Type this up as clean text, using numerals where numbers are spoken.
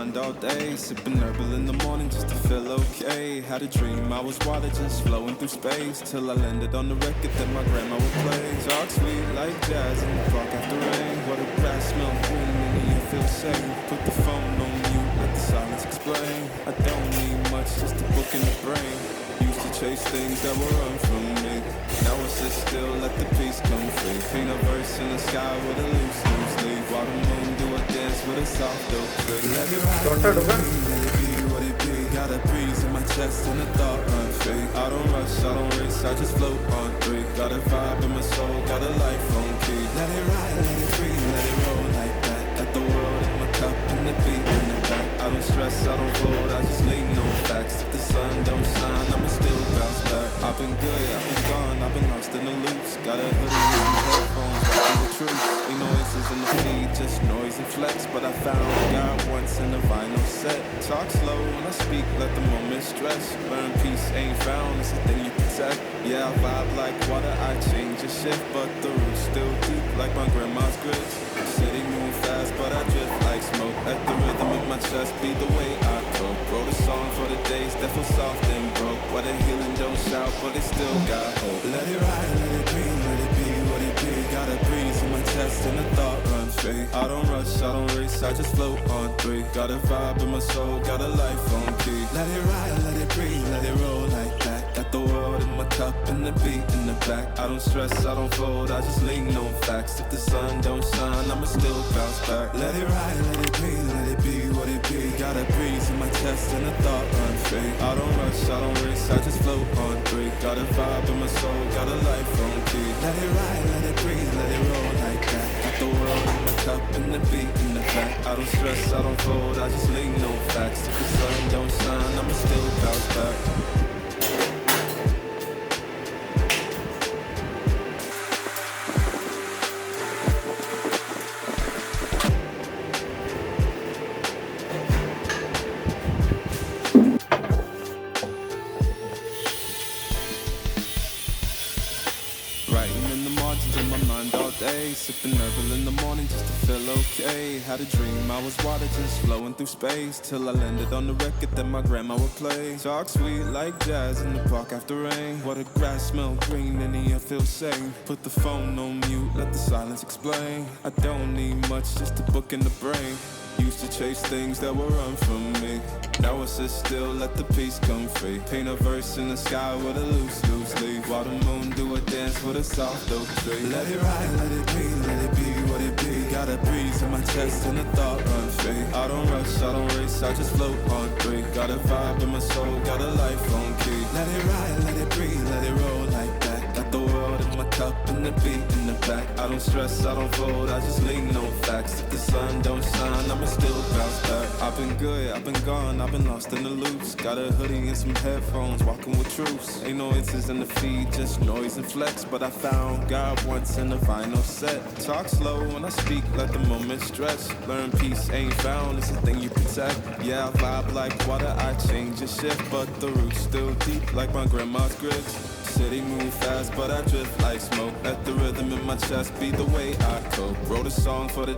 mind all day, sipping herbal in the morning just to feel okay. Had a dream I was water just flowing through space, till I landed on the record that my grandma would play. Talk sweet like jazz in the park after rain. What a grass smell green in the air feels safe. Put the phone on mute, let the silence explain. I don't need much, just a book in the brain. Used to chase things that were run from me. Now I sit still, let the peace come free. Paint a verse in the sky with a loose leaf. While the moon do a dance with a soft oak tree. Let it ride, let it be what it be. Got a breeze in my chest and a thought run free. I don't rush, I don't race, I just float on three. Got a vibe in my soul, got a life on key. Let it ride, let it breathe, let it roll like that. Got the world in my cup and the beat in the back. I don't stress, I don't fold, I just lean on facts. If the sun don't shine, I'ma still bounce back. I've been good, I've been gone, I've been lost in the loops. Got a hoodie and some headphones, rocking the truth. Ain't noises in the feed, just noise and flex. But I found God once in a vinyl set. Talk slow when I speak, let the moment stretch. Learn peace ain't found, it's a thing you protect. Yeah, I vibe like water, I change and shift. But the roots still deep like my grandma's grits. City move fast, but I drift like smoke. Let the rhythm in my chest be the way I cope. Wrote a song for the days that feel soft and broke. Where the healing don't shout, but it still got hope. Let it ride, let it be, let it be what it be. Got a breeze in my chest and a thought run free. I don't rush, I don't race, I just float on three. Got a vibe in my soul, got a life on key. Let it ride, let it breathe, let it roll like that. Got the world in my cup and the beat in the back. I don't stress, I don't fold, I just lean on facts. If the sun don't shine, I'ma still bounce back. Let it ride, let it breathe, let it be what it be. Got a breeze in my chest and a thought run free. I don't rush, I don't race, I just float on three. Got a vibe in my soul, got a life on key. Let it ride, let it breathe, let it roll like that. Got the world in my cup and the beat in the back. I don't stress, I don't fold, I just lean on facts. If the sun don't shine, I'ma still bounce back. Writing in the margins of my mind all day, sipping herbal in the morning just to feel okay. Had a dream I was water just flowing through space, till I landed on the record that my grandma would play. Talk sweet like jazz in the park after rain. What a grass smell green in the air feels safe. Put the phone on mute, let the silence explain. I don't need much, just a book in the brain. Used to chase things that were run from me. Now I sit still, let the peace come free. Paint a verse in the sky with a loose leaf. While the moon do a dance with a soft oak tree. Let it ride, let it be, let it be what it be. Got a breeze in my chest and a thought run free. I don't rush, I don't race, I just float on three. Got a vibe in my soul, got a life on key. Let it ride, let it breathe, let it roll like that. Got the world in my cup and the beat in the back. I don't stress, I don't fold, I just lean on facts. If the sun don't shine, I'ma still bounce back. I've been good, I've been gone, I've been lost in the loops. Got a hoodie and some headphones, walking with truths. Ain't no inches in the feed, just noise and flex. But I found God once in a vinyl set. Talk slow when I speak, let the moment stretch. Learn peace ain't found, it's a thing you protect. Yeah, I vibe like water, I change and shift. But the roots still deep like my grandma's grits. City move fast, but I drift like smoke. Let the rhythm in my chest be the way I cope. Wrote a song for the